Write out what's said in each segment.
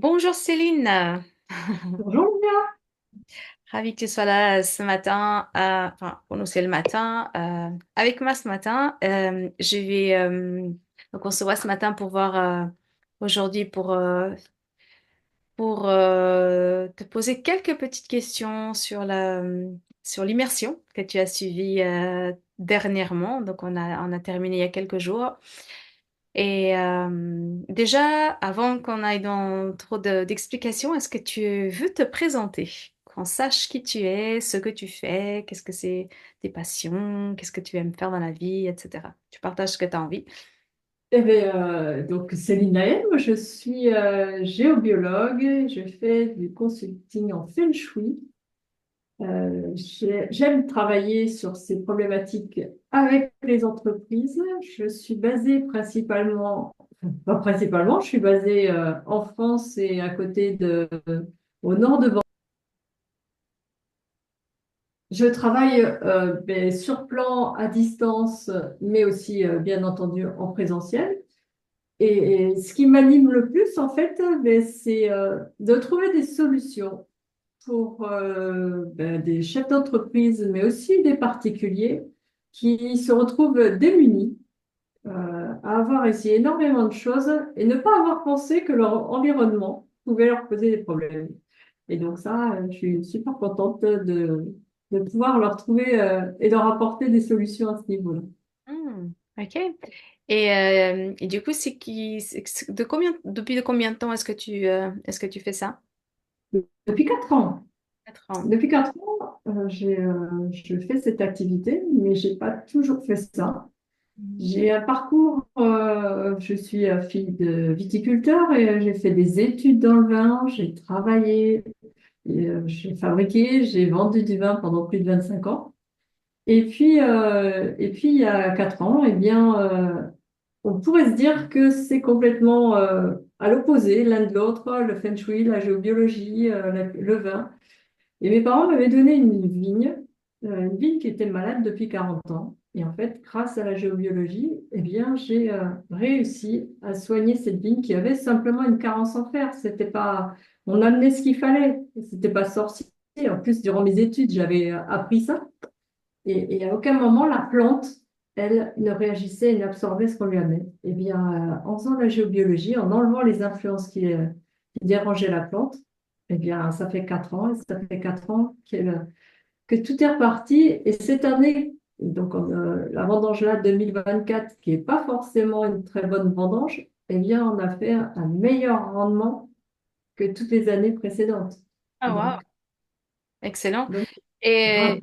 Bonjour Céline, Bonjour Léa. ravie que tu sois là ce matin. Enfin, pour nous c'est le matin. Avec moi ce matin, donc on se voit ce matin pour voir aujourd'hui pour te poser quelques petites questions sur sur l'immersion que tu as suivie dernièrement. Donc on a terminé il y a quelques jours. Et déjà, avant qu'on aille dans trop d'explications, est-ce que tu veux te présenter? Qu'on sache qui tu es, ce que tu fais, qu'est-ce que c'est tes passions, qu'est-ce que tu aimes faire dans la vie, etc. Tu partages ce que tu as envie. Donc Céline Naël, moi je suis géobiologue, je fais du consulting en Feng Shui. J'aime travailler sur ces problématiques avec les entreprises. Je suis basée principalement, enfin, pas principalement, je suis basée en France et à côté au nord de Bordeaux. Je travaille sur plan à distance, mais aussi bien entendu en présentiel. Et ce qui m'anime le plus, en fait, c'est de trouver des solutions pour des chefs d'entreprise, mais aussi des particuliers qui se retrouvent démunis à avoir essayé énormément de choses et ne pas avoir pensé que leur environnement pouvait leur poser des problèmes. Et donc ça, je suis super contente de pouvoir leur trouver et leur apporter des solutions à ce niveau-là. Ok. Et du coup, depuis combien de temps est-ce que tu fais ça? Depuis 4 ans. 4 ans. Depuis 4 ans, je fais cette activité, mais j'ai pas toujours fait ça. Mhm. J'ai un parcours, je suis fille de viticulteur et j'ai fait des études dans le vin, j'ai travaillé, j'ai fabriqué, j'ai vendu du vin pendant plus de 25 ans. Et puis il y a 4 ans, eh bien, on pourrait se dire que c'est complètement à l'opposé l'un de l'autre, le feng shui, la géobiologie, le vin. Et mes parents m'avaient donné une vigne qui était malade depuis 40 ans. Et en fait, grâce à la géobiologie, eh bien, j'ai réussi à soigner cette vigne qui avait simplement une carence en fer. C'était pas, on amenait ce qu'il fallait. C'était pas sorcier. En plus, durant mes études, j'avais appris ça. Et à aucun moment, la plante, elle, ne réagissait et n'absorbait ce qu'on lui amenait. Eh bien, en faisant la géobiologie, en enlevant les influences qui dérangeaient la plante, eh bien, ça fait 4 ans, et ça fait 4 ans que tout est reparti. Et cette année, donc la vendange là 2024, qui n'est pas forcément une très bonne vendange, eh bien, on a fait un meilleur rendement que toutes les années précédentes. Ah, wow, Donc, excellent. donc, Et, grave.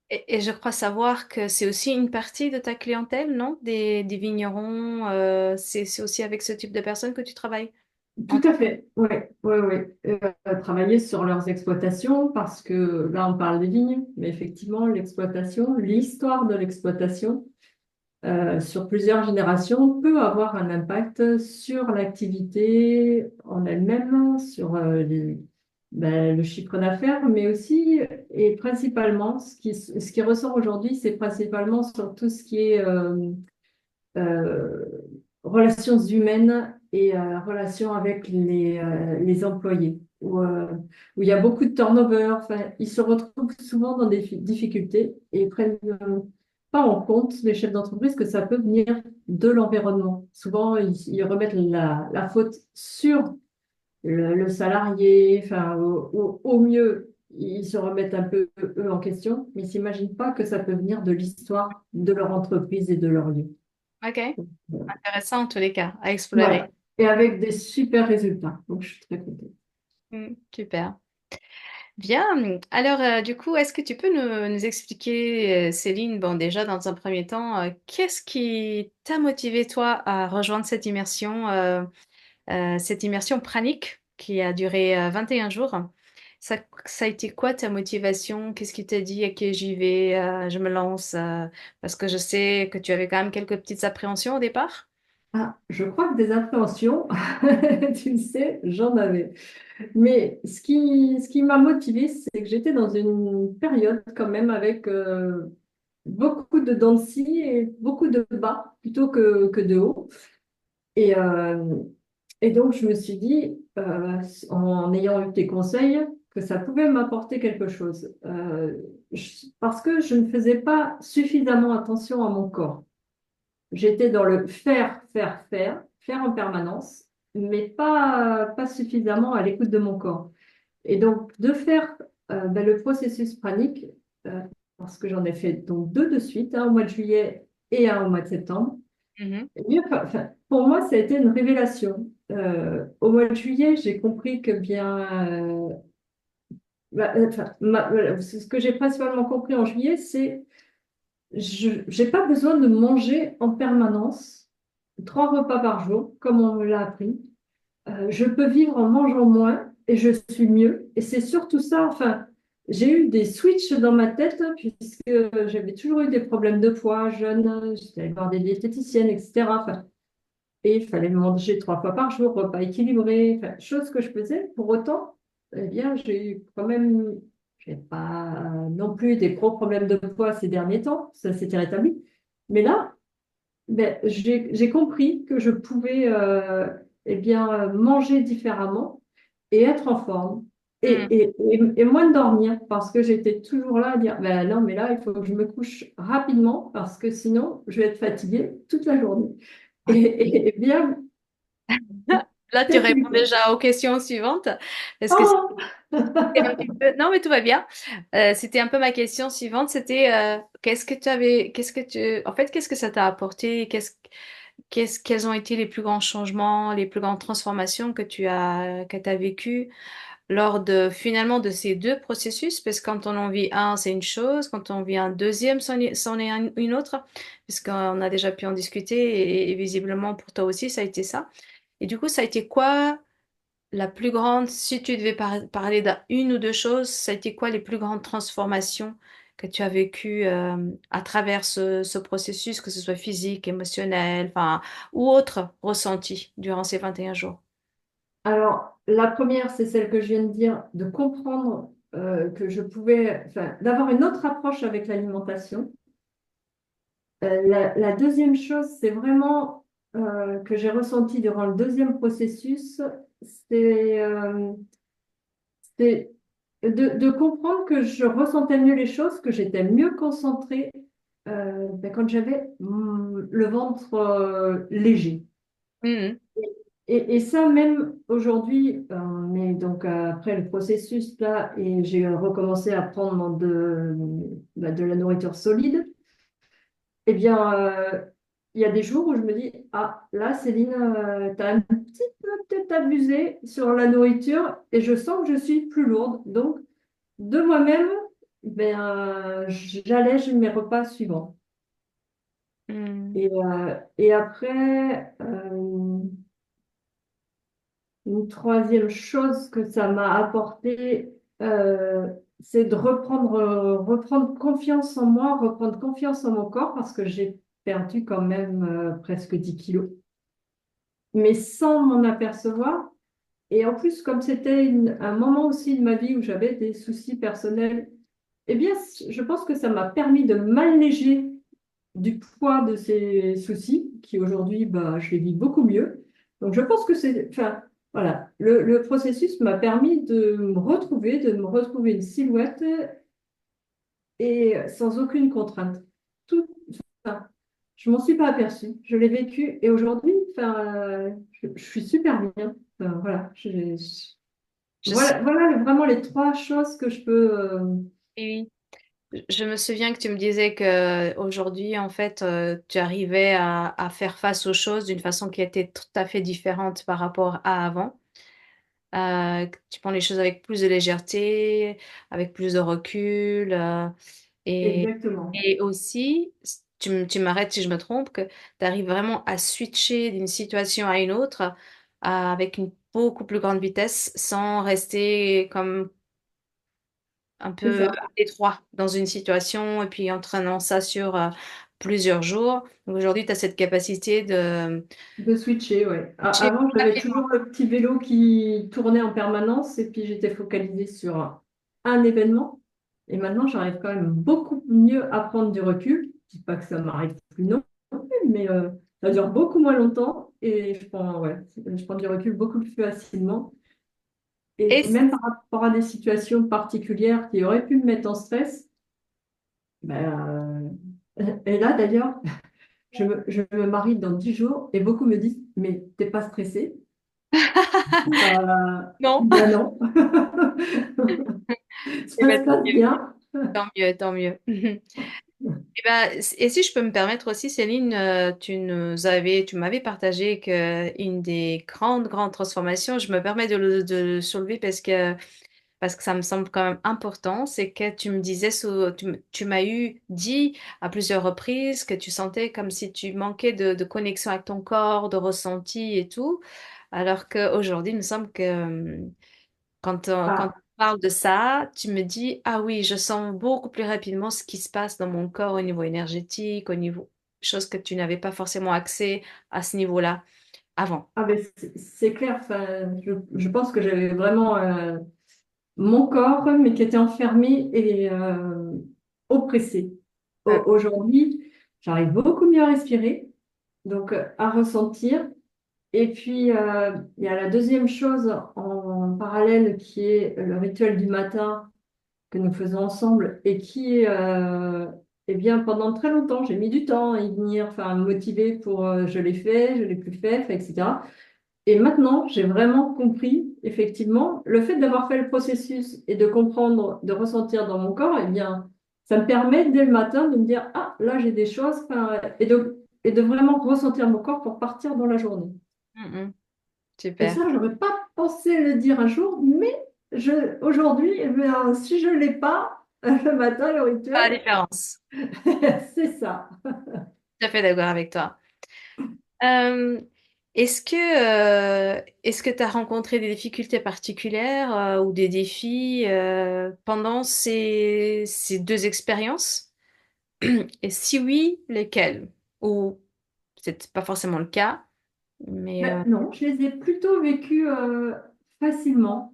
et je crois savoir que c'est aussi une partie de ta clientèle, non? Des vignerons, c'est aussi avec ce type de personnes que tu travailles. Tout à fait, oui, oui, oui. Travailler sur leurs exploitations, parce que là, on parle des vignes, mais effectivement, l'exploitation, l'histoire de l'exploitation, sur plusieurs générations, peut avoir un impact sur l'activité en elle-même, sur le chiffre d'affaires, mais aussi, et principalement, ce qui ressort aujourd'hui, c'est principalement sur tout ce qui est euh, relations humaines et relations avec les employés, où il y a beaucoup de turnover. Enfin, ils se retrouvent souvent dans des difficultés et prennent pas en compte, les chefs d'entreprise, que ça peut venir de l'environnement. Souvent, ils remettent la faute sur le salarié, enfin, au mieux, ils se remettent un peu eux en question, mais ils s'imaginent pas que ça peut venir de l'histoire de leur entreprise et de leur lieu. Ok, intéressant en tous les cas, à explorer. Voilà. Et avec des super résultats. Donc, je suis très contente. Super. Bien. Alors, du coup, est-ce que tu peux nous expliquer, Céline, bon, déjà, dans un premier temps, qu'est-ce qui t'a motivé, toi, à rejoindre cette immersion pranique qui a duré 21 jours? Ça a été quoi ta motivation? Qu'est-ce qui t'a dit, ok, j'y vais, je me lance, parce que je sais que tu avais quand même quelques petites appréhensions au départ. Ah, je crois que des appréhensions, tu le sais, j'en avais. Mais ce qui m'a motivée, c'est que j'étais dans une période quand même avec beaucoup de dents de scie et beaucoup de bas plutôt que de haut. Et, Et donc, je me suis dit, en ayant eu tes conseils, que ça pouvait m'apporter quelque chose. Parce que je ne faisais pas suffisamment attention à mon corps. J'étais dans le faire, faire, faire, faire en permanence, mais pas suffisamment à l'écoute de mon corps. Et donc, de faire le processus pranique, euh, parce que j'en ai fait donc deux de suite, un au mois de juillet et un au mois de septembre. Mhm. Eh bien, enfin, pour moi, ça a été une révélation. Au mois de juillet, j'ai compris que bien, voilà, ce que j'ai principalement compris en juillet, c'est je n'ai pas besoin de manger en permanence 3 repas par jour, comme on me l'a appris. Je peux vivre en mangeant moins et je suis mieux. Et c'est surtout ça, enfin, j'ai eu des switches dans ma tête puisque j'avais toujours eu des problèmes de poids jeune, j'étais allée voir des diététiciennes, etc. Enfin, et il fallait manger 3 fois par jour, repas équilibré, enfin, chose que je faisais. Pour autant, eh bien, j'ai eu quand même, j'ai pas non plus des gros problèmes de poids ces derniers temps, ça s'était rétabli. Mais là, j'ai compris que je pouvais eh bien, manger différemment et être en forme Mhm. et moins dormir parce que j'étais toujours là à dire ben non, mais là, il faut que je me couche rapidement parce que sinon, je vais être fatiguée toute la journée. Et bien, Là, tu qu'est-ce réponds que- déjà aux questions suivantes. Parce que Oh c'était un petit peu... Non, mais tout va bien. C'était un peu ma question suivante. C'était qu'est-ce que tu avais... Qu'est-ce que tu... En fait, qu'est-ce que ça t'a apporté? Quels ont été les plus grands changements, les plus grandes transformations que tu vécues lors de finalement de ces deux processus? Parce que quand on en vit un, c'est une chose. Quand on vit un deuxième, une autre. Puisqu'on a déjà pu en discuter et visiblement pour toi aussi, ça a été ça. Et du coup, ça a été quoi la plus grande, si tu devais parler d'une ou deux choses, ça a été quoi les plus grandes transformations que tu as vécues à travers ce processus, que ce soit physique, émotionnel, enfin, ou autre ressenti durant ces 21 jours? Alors, la première, c'est celle que je viens de dire, de comprendre que je pouvais, enfin, d'avoir une autre approche avec l'alimentation. La deuxième chose, c'est vraiment que j'ai ressenti durant le deuxième processus, c'est c'est de comprendre que je ressentais mieux les choses, que j'étais mieux concentrée quand j'avais le ventre léger. Mhm. Et ça, même aujourd'hui, mais donc après le processus là, et j'ai recommencé à prendre de la nourriture solide. Eh bien, il y a des jours où je me dis, ah, là, Céline, tu as un petit peu peut-être abusé sur la nourriture et je sens que je suis plus lourde. Donc, de moi-même, j'allège mes repas suivants. Mhm. Et après, une troisième chose que ça m'a apporté, c'est de reprendre confiance en moi, reprendre confiance en mon corps parce que j'ai perdu quand même presque 10 kilos, mais sans m'en apercevoir. Et en plus, comme c'était un moment aussi de ma vie où j'avais des soucis personnels, eh bien, je pense que ça m'a permis de m'alléger du poids de ces soucis, qui aujourd'hui, bah, je les vis beaucoup mieux. Donc, je pense que c'est, enfin, voilà, le processus m'a permis de me retrouver une silhouette et sans aucune contrainte. Tout, enfin, je m'en suis pas aperçue, je l'ai vécu et aujourd'hui, enfin, je suis super bien. Enfin, voilà, Je suis... voilà vraiment les trois choses que je peux. oui. Je me souviens que tu me disais que aujourd'hui, en fait, tu arrivais à faire face aux choses d'une façon qui était tout à fait différente par rapport à avant. Que tu prends les choses avec plus de légèreté, avec plus de recul, et, Exactement. et aussi, tu m'arrêtes si je me trompe, que tu arrives vraiment à switcher d'une situation à une autre avec une beaucoup plus grande vitesse sans rester comme un C'est peu ça. à l'étroit dans une situation et puis entraînant ça sur plusieurs jours. Donc aujourd'hui, tu as cette capacité de De switcher, ouais. switcher Avant, j'avais rapidement. toujours le petit vélo qui tournait en permanence et puis j'étais focalisée sur un événement. Et maintenant, j'arrive quand même beaucoup mieux à prendre du recul. Je dis pas que ça m'arrive plus non plus, mais Ça dure beaucoup moins longtemps et ouais, je prends du recul beaucoup plus facilement. Et Et même par rapport à des situations particulières qui auraient pu me mettre en stress, ben, et là d'ailleurs, je me marie dans 10 jours et beaucoup me disent, mais t'es pas stressée? non. Ben non, Eh ça ben, se passe bien. tant mieux, tant mieux. Eh ben, et si je peux me permettre aussi, Céline, tu m'avais partagé que une des grandes, grandes transformations, je me permets de le soulever parce que ça me semble quand même important, c'est que tu me disais, tu m'as eu dit à plusieurs reprises que tu sentais comme si tu manquais de connexion avec ton corps, de ressenti et tout, alors qu'aujourd'hui, il me semble que quand on Ah, parle de ça, tu me dis, ah oui, je sens beaucoup plus rapidement ce qui se passe dans mon corps au niveau énergétique, au niveau, chose que tu n'avais pas forcément accès à ce niveau-là avant. ben, c'est clair, enfin, je pense que j'avais vraiment mon corps, mais qui était enfermé et oppressé. Ouais. Aujourd'hui, j'arrive beaucoup mieux à respirer, donc à ressentir. Et puis, il y a la deuxième chose en parallèle qui est le rituel du matin que nous faisons ensemble et qui est, eh bien, pendant très longtemps, j'ai mis du temps à y venir, enfin, à me motiver pour je l'ai fait, je l'ai plus fait, etc. Et maintenant, j'ai vraiment compris, effectivement, le fait d'avoir fait le processus et de comprendre, de ressentir dans mon corps, eh bien, ça me permet dès le matin de me dire, ah, là, j'ai des choses, enfin, et de vraiment ressentir mon corps pour partir dans la journée. Mhm. Et Super. ça, j'aurais pas pensé le dire un jour, mais aujourd'hui, eh bien, si je l'ai pas, le matin, le Pas la rituel, différence. c'est ça. Tout à fait d'accord avec toi. Euh, est-ce que tu as rencontré des difficultés particulières ou des défis pendant ces deux expériences? Et si oui, lesquels? Ou c'est pas forcément le cas, mais Ben, non, je les ai plutôt vécus facilement,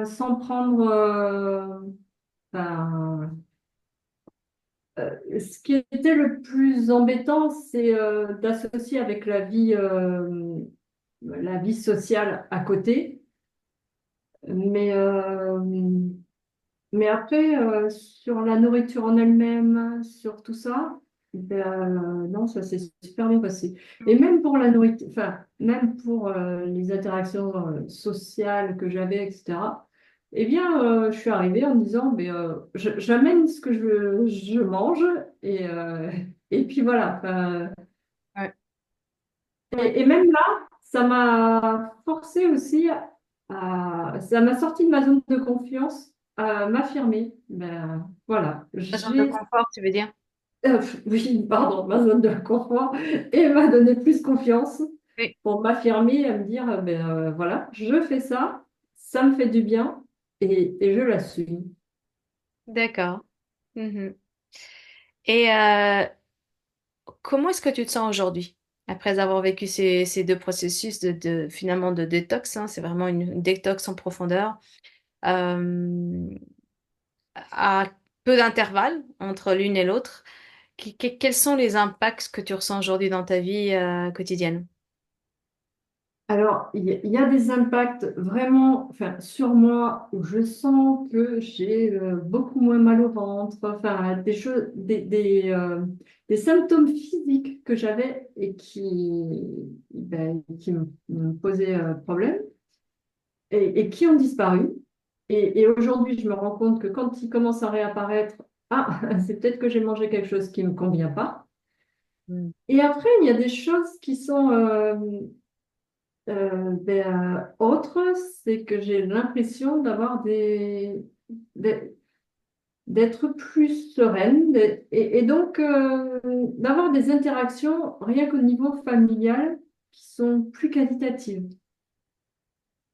sans prendre. Ben, ce qui était le plus embêtant, c'est d'associer avec la vie sociale à côté. Mais, mais après, sur la nourriture en elle-même, sur tout ça, ben, non, ça s'est super bien passé. Et même pour la nourriture, enfin, même pour les interactions sociales que j'avais, etc., eh bien, je suis arrivée en me disant, mais, j'amène ce que je mange et puis voilà. Enfin, ouais, ouais. et même là, ça m'a forcé aussi ça m'a sorti de ma zone de confiance à m'affirmer. Ben, voilà, La zone de confort, tu veux dire? oui, pardon, ma zone de confort et m'a donné plus confiance Oui, pour m'affirmer, à me dire, ben, voilà, je fais ça, ça me fait du bien et je l'assume. d'accord. Mhm. Et comment est-ce que tu te sens aujourd'hui? Après avoir vécu ces deux processus finalement de détox, hein, c'est vraiment une détox en profondeur, euh, à peu d'intervalle entre l'une et l'autre. Quels sont les impacts que tu ressens aujourd'hui dans ta vie quotidienne? Alors, il y a des impacts vraiment, enfin, sur moi où je sens que j'ai beaucoup moins mal au ventre, enfin, des choses, des symptômes physiques que j'avais et qui me posaient problème et qui ont disparu. Et aujourd'hui, je me rends compte que quand ils commencent à réapparaître, ah, c'est peut-être que j'ai mangé quelque chose qui ne me convient pas. Mm. Et après, il y a des choses qui sont autre, c'est que j'ai l'impression d'être d'être plus sereine et donc d'avoir des interactions rien qu'au niveau familial qui sont plus qualitatives.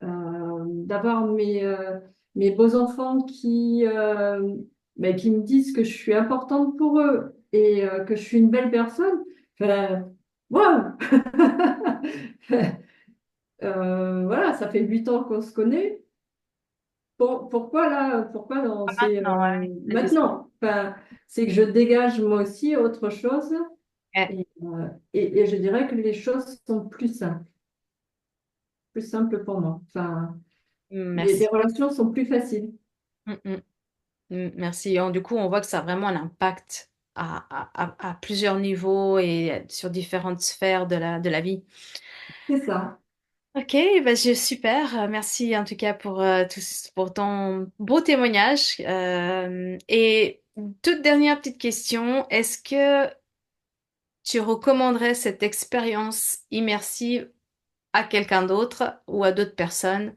D'avoir mes beaux-enfants qui me disent que je suis importante pour eux et que je suis une belle personne. Enfin, waouh! Voilà, ça fait 8 ans qu'on se connaît. Pourquoi là? Pourquoi non? C'est Maintenant, ouais, c'est ça. maintenant. Enfin, c'est que je dégage moi aussi autre chose Ouais. Et je dirais que les choses sont plus simples pour moi. Enfin, les Merci. relations sont plus faciles. Mm, mm, merci. Du coup, on voit que ça a vraiment un impact à plusieurs niveaux et sur différentes sphères de la vie. C'est ça. Ok, bah, super. Merci en tout cas pour ton beau témoignage. Et toute dernière petite question, est-ce que tu recommanderais cette expérience immersive à quelqu'un d'autre ou à d'autres personnes?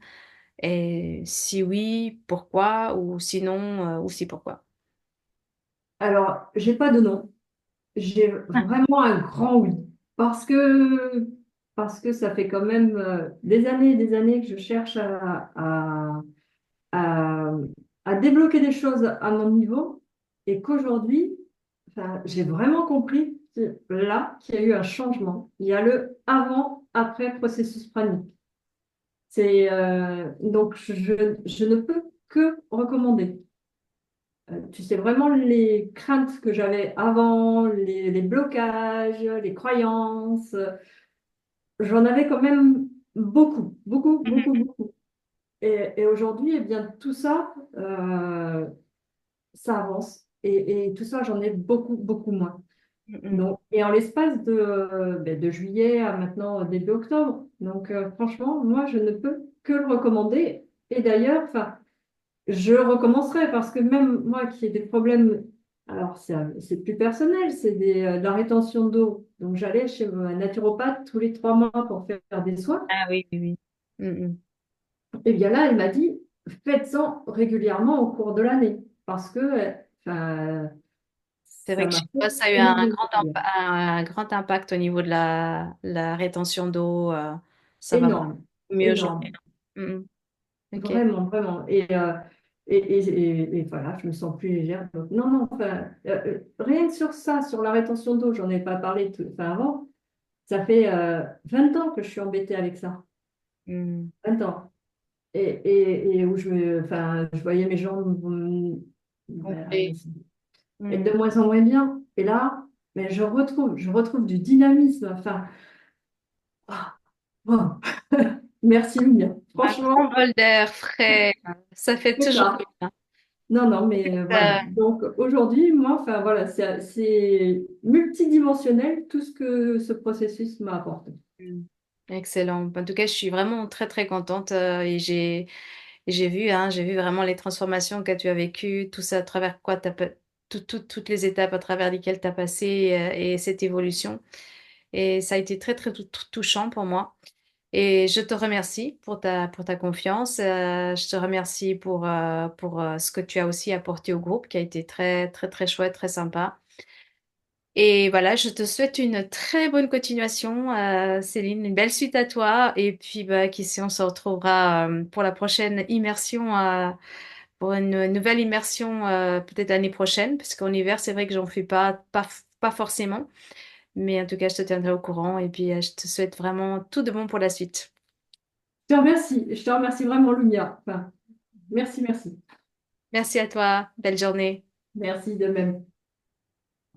Et si oui, pourquoi? Ou sinon, aussi pourquoi? Alors, j'ai pas de nom. J'ai vraiment un grand oui. Parce que, parce que ça fait quand même des années que je cherche à, à débloquer des choses à mon niveau et qu'aujourd'hui, enfin, j'ai vraiment compris là qu'il y a eu un changement. Il y a le avant-après processus pranique. Donc, je ne peux que recommander. Tu sais vraiment les craintes que j'avais avant, les blocages, les croyances. J'en avais quand même beaucoup, beaucoup, beaucoup, Mhm, beaucoup. Et aujourd'hui, eh bien, tout ça, ça avance. Et tout ça, j'en ai beaucoup, beaucoup moins. mhm, Donc, et en l'espace de juillet à maintenant début octobre. Donc, franchement, moi, je ne peux que le recommander. Et d'ailleurs, enfin, je recommencerai parce que même moi qui ai des problèmes, alors c'est plus personnel, de la rétention d'eau. Donc j'allais chez un naturopathe tous les 3 mois pour faire des soins. ah oui, oui, oui. Mhm. Et bien là, elle m'a dit, faites-en régulièrement au cours de l'année parce que enfin, C'est vrai ça que m'a chez fait toi, ça a eu énormément de bien. un grand impact au niveau de la rétention d'eau. Ça va beaucoup Énorme, mieux aujourd'hui. énorme. Mhm. Ok. Vraiment, vraiment. Et voilà, je me sens plus légère. Donc, non, non, enfin, rien que sur ça, sur la rétention d'eau, j'en ai pas parlé enfin, avant. Ça fait 20 ans que je suis embêtée avec ça. Mhm. 20 ans. Et où enfin, je voyais mes jambes ben, Complet. être de Mhm. moins en moins bien. Et là, mais je retrouve du dynamisme. Enfin, ah, wow. Merci, Louis. Un grand Franchement, bol d'air frais, ça fait c'est toujours ça. du bien. Non, non, mais voilà. Donc aujourd'hui, moi, enfin voilà, c'est multidimensionnel tout ce que ce processus m'a apporté. Mm. Excellent. En tout cas, je suis vraiment très très contente et j'ai vu j'ai vu vraiment les transformations que tu as vécues, tout ça à travers quoi toutes les étapes à travers lesquelles tu as passé et cette évolution. Et ça a été très très touchant pour moi. Et je te remercie pour ta confiance. Je te remercie pour ce que tu as aussi apporté au groupe, qui a été très très très chouette, très sympa. Et voilà, je te souhaite une très bonne continuation, Céline, une belle suite à toi. Et puis, bah, qui sait, on se retrouvera pour la prochaine immersion, pour une nouvelle immersion peut-être l'année prochaine, parce qu'en hiver, c'est vrai que j'en fais pas forcément. Mais en tout cas, je te tiendrai au courant. Et puis, je te souhaite vraiment tout de bon pour la suite. Je te remercie vraiment, Lumia. Enfin, merci, merci. Merci à toi. Belle journée. Merci de même.